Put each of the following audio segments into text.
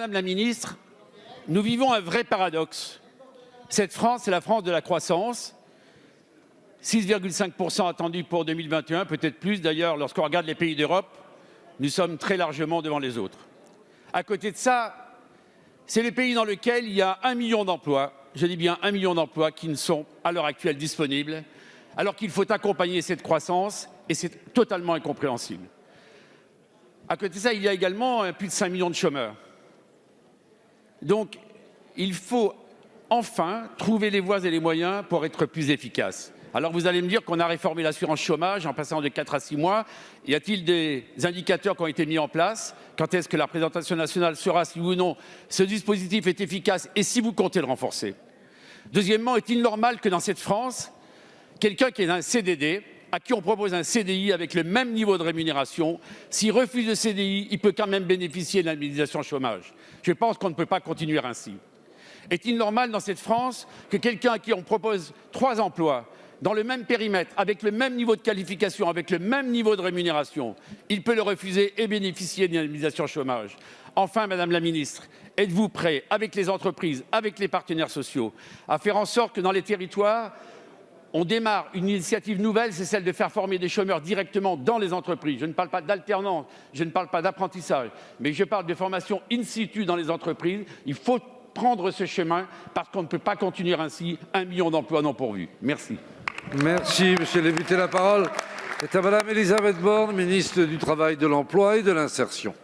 Madame la ministre, nous vivons un vrai paradoxe. Cette France, c'est la France de la croissance. 6,5% attendu pour 2021, peut-être plus d'ailleurs lorsqu'on regarde les pays d'Europe. Nous sommes très largement devant les autres. À côté de ça, c'est les pays dans lesquels il y a 1 million d'emplois, je dis bien 1 million d'emplois qui ne sont à l'heure actuelle disponibles, alors qu'il faut accompagner cette croissance et c'est totalement incompréhensible. À côté de ça, il y a également plus de 5 millions de chômeurs. Donc, il faut enfin trouver les voies et les moyens pour être plus efficace. Alors vous allez me dire qu'on a réformé l'assurance chômage en passant de 4 à 6 mois. Y a-t-il des indicateurs qui ont été mis en place? Quand est-ce que la représentation nationale saura si oui ou non ce dispositif est efficace et si vous comptez le renforcer? Deuxièmement, est-il normal que dans cette France, quelqu'un qui est dans un CDD, à qui on propose un CDI avec le même niveau de rémunération, s'il refuse le CDI, il peut quand même bénéficier de l'indemnisation chômage. Je pense qu'on ne peut pas continuer ainsi. Est-il normal dans cette France que quelqu'un à qui on propose 3 emplois, dans le même périmètre, avec le même niveau de qualification, avec le même niveau de rémunération, il peut le refuser et bénéficier d'une indemnisation chômage? Enfin, Madame la Ministre, êtes-vous prêt, avec les entreprises, avec les partenaires sociaux, à faire en sorte que dans les territoires, on démarre une initiative nouvelle, c'est celle de faire former des chômeurs directement dans les entreprises. Je ne parle pas d'alternance, je ne parle pas d'apprentissage, mais je parle de formation in situ dans les entreprises. Il faut prendre ce chemin parce qu'on ne peut pas continuer ainsi. 1 million d'emplois non pourvus. Merci. Merci, monsieur le député. La parole est à Madame Elisabeth Borne, ministre du Travail, de l'Emploi et de l'Insertion.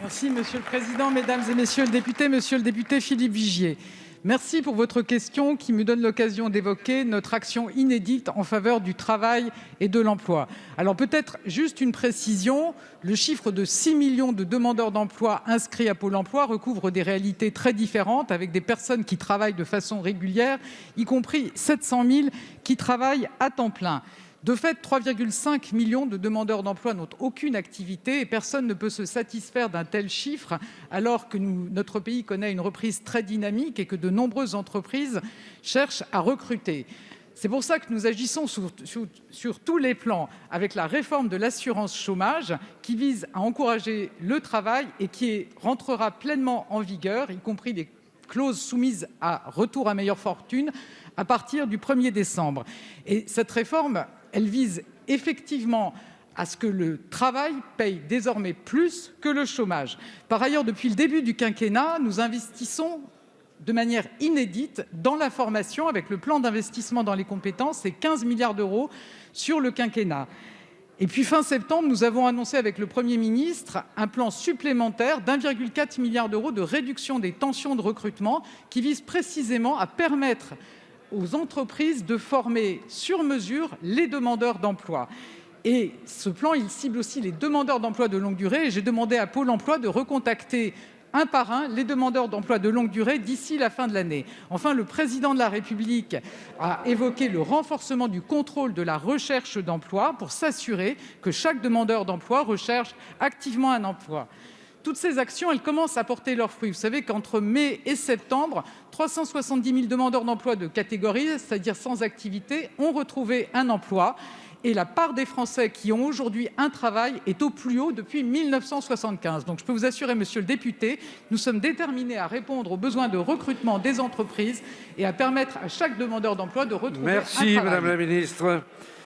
Merci, Monsieur le Président, Mesdames et Messieurs les députés, Monsieur le député Philippe Vigier. Merci pour votre question qui me donne l'occasion d'évoquer notre action inédite en faveur du travail et de l'emploi. Alors peut-être juste une précision, le chiffre de 6 millions de demandeurs d'emploi inscrits à Pôle emploi recouvre des réalités très différentes avec des personnes qui travaillent de façon régulière, y compris 700 000 qui travaillent à temps plein. De fait, 3,5 millions de demandeurs d'emploi n'ont aucune activité et personne ne peut se satisfaire d'un tel chiffre alors que notre pays connaît une reprise très dynamique et que de nombreuses entreprises cherchent à recruter. C'est pour ça que nous agissons sur tous les plans avec la réforme de l'assurance chômage qui vise à encourager le travail et qui rentrera pleinement en vigueur, y compris les clauses soumises à retour à meilleure fortune, à partir du 1er décembre. Et cette réforme, elle vise effectivement à ce que le travail paye désormais plus que le chômage. Par ailleurs, depuis le début du quinquennat, nous investissons de manière inédite dans la formation avec le plan d'investissement dans les compétences et 15 milliards d'euros sur le quinquennat. Et puis fin septembre, nous avons annoncé avec le Premier ministre un plan supplémentaire d'1,4 milliard d'euros de réduction des tensions de recrutement qui vise précisément à permettre aux entreprises de former sur mesure les demandeurs d'emploi. Et ce plan, il cible aussi les demandeurs d'emploi de longue durée. Et j'ai demandé à Pôle emploi de recontacter un par un les demandeurs d'emploi de longue durée d'ici la fin de l'année. Enfin, le Président de la République a évoqué le renforcement du contrôle de la recherche d'emploi pour s'assurer que chaque demandeur d'emploi recherche activement un emploi. Toutes ces actions, elles commencent à porter leurs fruits. Vous savez qu'entre mai et septembre, 370 000 demandeurs d'emploi de catégorie, c'est-à-dire sans activité, ont retrouvé un emploi. Et la part des Français qui ont aujourd'hui un travail est au plus haut depuis 1975. Donc je peux vous assurer, monsieur le député, nous sommes déterminés à répondre aux besoins de recrutement des entreprises et à permettre à chaque demandeur d'emploi de retrouver un travail. Merci, madame la ministre.